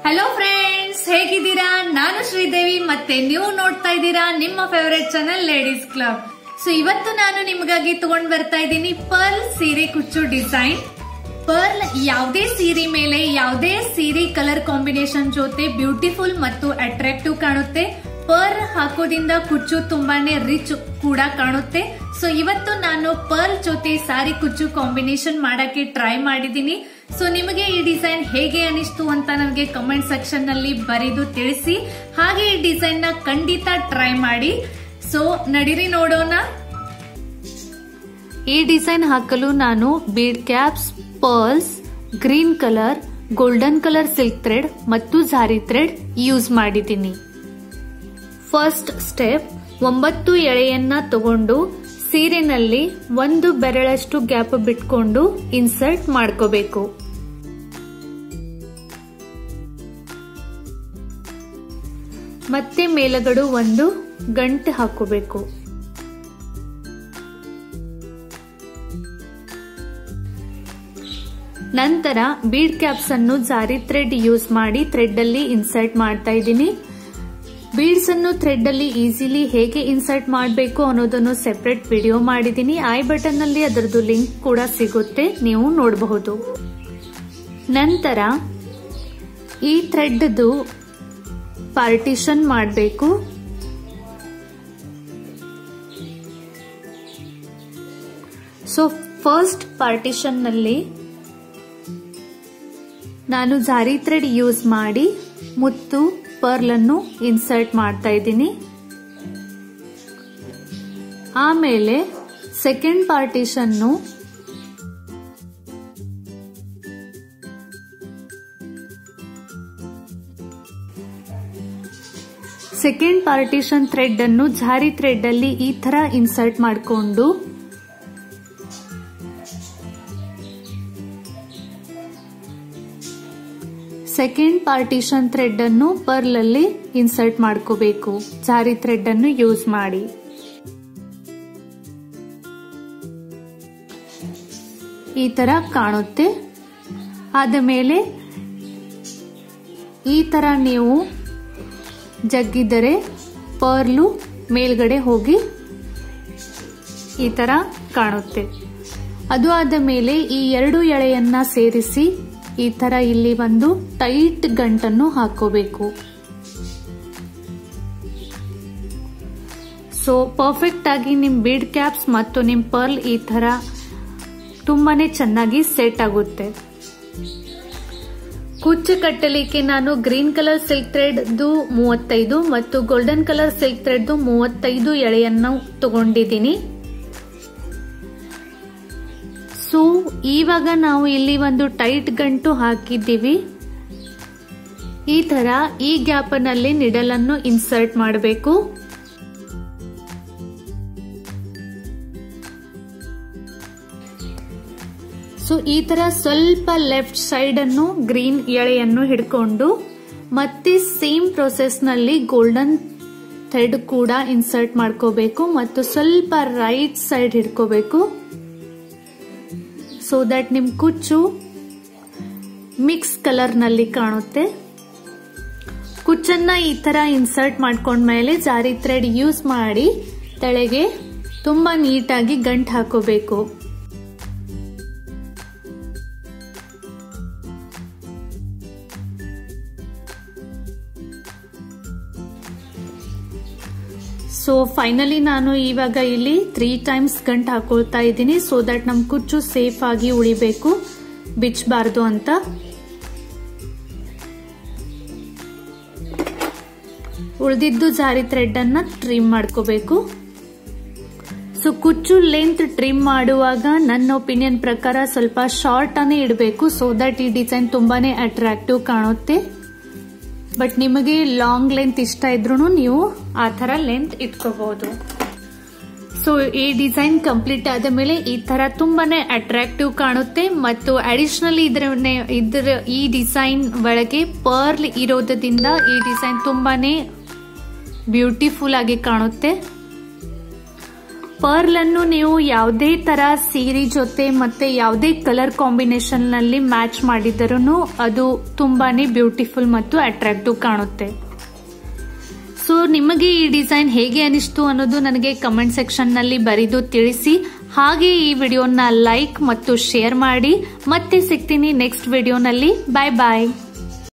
Hello friends, ಹೇಗಿದ್ದೀರಾ? ನಾನು ಶ್ರೀದೇವಿ ಮತ್ತೆ ನೀವು ನೋಡ್ತಾ ಇದ್ದೀರಾ ನಿಮ್ಮ favourite channel ladies club. So ಇವತ್ತು ನಾನು ನಿಮಗಾಗಿ ತಗೊಂಡ್ ಬರ್ತಾ ಇದ್ದೀನಿ ಪರ್ಲ್ ಸೀರೆ ಕುಚ್ಚು ಡಿಸೈನ್. ಪರ್ಲ್ ಯಾವುದೇ ಸೀರೆ ಮೇಲೆ ಯಾವುದೇ ಸೀರೆ ಕಲರ್ ಕಾಂಬಿನೇಷನ್ ಜೊತೆ ಬ್ಯೂಟಿಫುಲ್ ಮತ್ತು ಅಟ್ರಾಕ್ಟಿವ್ ಕಾಣುತ್ತೆ. ಪರ್ಲ್ ಹಾಕೋದ್ರಿಂದ ಕುಚ್ಚು ತುಂಬಾನೇ ರಿಚ್ ಕೂಡ ಕಾಣುತ್ತೆ. ಸೊ ಇವತ್ತು ನಾನು ಪರ್ಲ್ ಜೊತೆ ಸಾರಿ ಕುಚ್ಚು ಕಾಂಬಿನೇಷನ್ ಮಾಡಕ್ಕೆ ಟ್ರೈ ಮಾಡಿದೀನಿ. ಸೊ ನಿಮಗೆ ಈ ಡಿಸೈನ್ ಹೇಗೆ ಅನಿಸ್ತು ಅಂತ ನನಗೆ ಕಮೆಂಟ್ ಸೆಕ್ಷನ್ ನಲ್ಲಿ ಬರೆದು ತಿಳಿಸಿ. ಹಾಗೆ ಈ ಡಿಸೈನ್ ನ ಖಂಡಿತ ಟ್ರೈ ಮಾಡಿ. ಸೊ ನಡೀರಿ ನೋಡೋಣ. ಈ ಡಿಸೈನ್ ಹಾಕಲು ನಾನು bead caps, pearls, green colour, golden colour silk thread ಮತ್ತು ಜಾರಿ ಥ್ರೆಡ್ ಯೂಸ್ ಮಾಡಿದ್ದೀನಿ. ಫಸ್ಟ್ ಸ್ಟೆಪ್, 9 ಎಳೆಯನ್ನ ತಗೊಂಡು ಸೀರೆನಲ್ಲಿ 1 ಬೆರಳಷ್ಟು ಗ್ಯಾಪ್ ಬಿಟ್ಕೊಂಡು ಇನ್ಸರ್ಟ್ ಮಾಡ್ಕೋಬೇಕು. ಮತ್ತೆ ಮೇಲಗಡೆ ಒಂದು ಗಂಟು ಹಾಕೋಬೇಕು. ನಂತರ ಬೀಡ್ ಕ್ಯಾಪ್ಸ್ ಅನ್ನು ಜಾರಿ ಥ್ರೆಡ್ ಯೂಸ್ ಮಾಡಿ ಥ್ರೆಡ್ ಅಲ್ಲಿ ಇನ್ಸರ್ಟ್ ಮಾಡ್ತಾ ಇದ್ದೀನಿ. ಬೀಡ್ಸ್ ಅನ್ನು ಥ್ರೆಡ್ ಅಲ್ಲಿ ಈಸಿಲಿ ಹೇಗೆ ಇನ್ಸರ್ಟ್ ಮಾಡಬೇಕು ಅನ್ನೋದನ್ನು ಸೆಪರೇಟ್ ವಿಡಿಯೋ ಮಾಡಿದ್ದೀನಿ. ಐ ಬಟನ್ ನಲ್ಲಿ ಅದರದ್ದು ಲಿಂಕ್ ಕೂಡ ಸಿಗುತ್ತೆ, ನೀವು ನೋಡಬಹುದು. ನಂತರ ಈ ಥ್ರೆಡ್ ಪಾರ್ಟಿಷನ್ ಮಾಡಬೇಕು. ಸೊ ಫಸ್ಟ್ ಪಾರ್ಟಿಷನ್ ನಲ್ಲಿ ನಾನು ಜಾರಿ ಥ್ರೆಡ್ ಯೂಸ್ ಮಾಡಿ ಮುತ್ತು ಪರ್ಲ್ ಅನ್ನು ಇನ್ಸರ್ಟ್ ಮಾಡ್ತಾ ಇದ್ದೀನಿ. ಆಮೇಲೆ ಸೆಕೆಂಡ್ ಪಾರ್ಟಿಷನ್ ಥ್ರೆಡ್ ಅನ್ನು ಜಾರಿ ಥ್ರೆಡ್ ಅಲ್ಲಿ ಈ ತರ ಇನ್ಸರ್ಟ್ ಮಾಡಿಕೊಂಡು ಸೆಕೆಂಡ್ ಪಾರ್ಟಿಷನ್ ಥ್ರೆಡ್ ಅನ್ನು ಪರ್ಲ್ ಅಲ್ಲಿ ಇನ್ಸರ್ಟ್ ಮಾಡ್ಕೋಬೇಕು ಜಾರಿ ಥ್ರೆಡ್ ಅನ್ನು ಯೂಸ್ ಮಾಡಿ. ಈ ತರ ಕಾಣುತ್ತೆ. ಆದ ಮೇಲೆ ಈ ತರ ನೀವು ಜಗ್ಗಿದರೆ ಪರ್ಲು ಮೇಲ್ಗಡೆ ಹೋಗಿ ಈ ತರ ಕಾಣುತ್ತೆ. ಅದು ಆದ ಮೇಲೆ ಈ 2 ಎಳೆಯನ್ನ ಸೇರಿಸಿ ಈ ತರ ಇಲ್ಲಿ ಒಂದು ಟೈಟ್ ಗಂಟನ್ನು ಹಾಕೋಬೇಕು. ಸೊ ಪರ್ಫೆಕ್ಟ್ ಆಗಿ ನಿಮ್ ಬೀಡ್ ಕ್ಯಾಪ್ಸ್ ಮತ್ತು ನಿಮ್ ಪರ್ಲ್ ಈ ತರ ತುಂಬಾನೇ ಚೆನ್ನಾಗಿ ಸೆಟ್ ಆಗುತ್ತೆ. ಕುಚ್ಚು ಕಟ್ಟಲಿಕ್ಕೆ ನಾನು ಗ್ರೀನ್ ಕಲರ್ ಸಿಲ್ಕ್ ಥ್ರೆಡ್ 35 ಮತ್ತು ಗೋಲ್ಡನ್ ಕಲರ್ ಸಿಲ್ಕ್ ಥ್ರೆಡ್ 35 ಎಳೆಯನ್ನು ತಗೊಂಡಿದ್ದೀನಿ. ಸೊ ಇವಾಗ ನಾವು ಇಲ್ಲಿ ಒಂದು ಟೈಟ್ ಗಂಟು ಹಾಕಿದ್ದೀವಿ. ಈ ತರ ಈ ಗ್ಯಾಪ್ ನಲ್ಲಿ ನಿಡಲ್ ಅನ್ನು ಇನ್ಸರ್ಟ್ ಮಾಡಬೇಕು. ಸೊ ಈ ತರ ಸ್ವಲ್ಪ ಲೆಫ್ಟ್ ಸೈಡ್ ಅನ್ನು ಗ್ರೀನ್ ಎಳೆಯನ್ನು ಹಿಡ್ಕೊಂಡು ಮತ್ತೆ ಸೇಮ್ ಪ್ರೊಸೆಸ್ ನಲ್ಲಿ ಗೋಲ್ಡನ್ ಥ್ರೆಡ್ ಕೂಡ ಇನ್ಸರ್ಟ್ ಮಾಡ್ಕೋಬೇಕು ಮತ್ತು ಸ್ವಲ್ಪ ರೈಟ್ ಸೈಡ್ ಹಿಡ್ಕೋಬೇಕು. ಸೊ ದಟ್ ನಿಮ್ ಕುಚ್ಚು ಮಿಕ್ಸ್ ಕಲರ್ ನಲ್ಲಿ ಕಾಣುತ್ತೆ. ಕುಚ್ಚನ್ನ ಈ ತರ ಇನ್ಸರ್ಟ್ ಮಾಡ್ಕೊಂಡ್ಮೇಲೆ ಜಾರಿ ಥ್ರೆಡ್ ಯೂಸ್ ಮಾಡಿ ತೆಳಗೆ ತುಂಬಾ ನೀಟಾಗಿ ಗಂಟು ಹಾಕೋಬೇಕು. ಸೊ ಫೈನಲಿ ನಾನು ಇವಾಗ ಇಲ್ಲಿ 3 ಟೈಮ್ಸ್ ಗಂಟು ಹಾಕೊಳ್ತಾ ಇದ್ದೀನಿ. ಸೊ ದಟ್ ನಮ್ ಕುಚ್ಚು ಸೇಫ್ ಆಗಿ ಉಳಿಬೇಕು, ಬಿಚ್ಚಬಾರ್ದು ಅಂತ. ಉಳಿದಿದ್ದು ಜಾರಿ ಥ್ರೆಡ್ ಅನ್ನ ಟ್ರಿಮ್ ಮಾಡ್ಕೋಬೇಕು. ಸೊ ಕುಚ್ಚು ಲೆಂತ್ ಟ್ರಿಮ್ ಮಾಡುವಾಗ ನನ್ನ ಒಪಿನಿಯನ್ ಪ್ರಕಾರ ಸ್ವಲ್ಪ ಶಾರ್ಟ್ ಅನ್ನೇ ಇಡಬೇಕು. ಸೊ ದಟ್ ಈ ಡಿಸೈನ್ ತುಂಬಾನೇ ಅಟ್ರಾಕ್ಟಿವ್ ಕಾಣುತ್ತೆ. ಬಟ್ ನಿಮಗೆ ಲಾಂಗ್ ಲೆಂತ್ ಇಷ್ಟ ಇದ್ರೂ ನೀವು ಆ ತರ ಲೆಂತ್ ಇಟ್ಕೋಬಹುದು. ಸೊ ಈ ಡಿಸೈನ್ ಕಂಪ್ಲೀಟ್ ಆದ ಮೇಲೆ ಈ ತರ ತುಂಬಾನೇ ಅಟ್ರಾಕ್ಟಿವ್ ಕಾಣುತ್ತೆ ಮತ್ತು ಅಡಿಷನಲಿ ಈ ಡಿಸೈನ್ ಒಳಗೆ ಪರ್ಲ್ ಇರೋದ್ರಿಂದ ಈ ಡಿಸೈನ್ ತುಂಬಾನೇ ಬ್ಯೂಟಿಫುಲ್ ಆಗಿ ಕಾಣುತ್ತೆ. ಪರ್ಲ್ ಅನ್ನು ನೀವು ಯಾವುದೇ ತರ ಸೀರೆ ಜೊತೆ ಮತ್ತೆ ಯಾವುದೇ ಕಲರ್ ಕಾಂಬಿನೇಷನ್ ನಲ್ಲಿ ಮ್ಯಾಚ್ ಮಾಡಿದರೂ ಅದು ತುಂಬಾನೇ ಬ್ಯೂಟಿಫುಲ್ ಮತ್ತು ಅಟ್ರಾಕ್ಟಿವ್ ಕಾಣುತ್ತೆ. ಸೊ ನಿಮಗೆ ಈ ಡಿಸೈನ್ ಹೇಗೆ ಅನಿಸ್ತು ಅನ್ನೋದು ನನಗೆ ಕಮೆಂಟ್ ಸೆಕ್ಷನ್ ನಲ್ಲಿ ಬರೆದು ತಿಳಿಸಿ. ಹಾಗೆ ಈ ವಿಡಿಯೋನ ಲೈಕ್ ಮತ್ತು ಶೇರ್ ಮಾಡಿ. ಮತ್ತೆ ಸಿಗ್ತೀನಿ ನೆಕ್ಸ್ಟ್ ವಿಡಿಯೋನಲ್ಲಿ. ಬಾಯ್ ಬಾಯ್.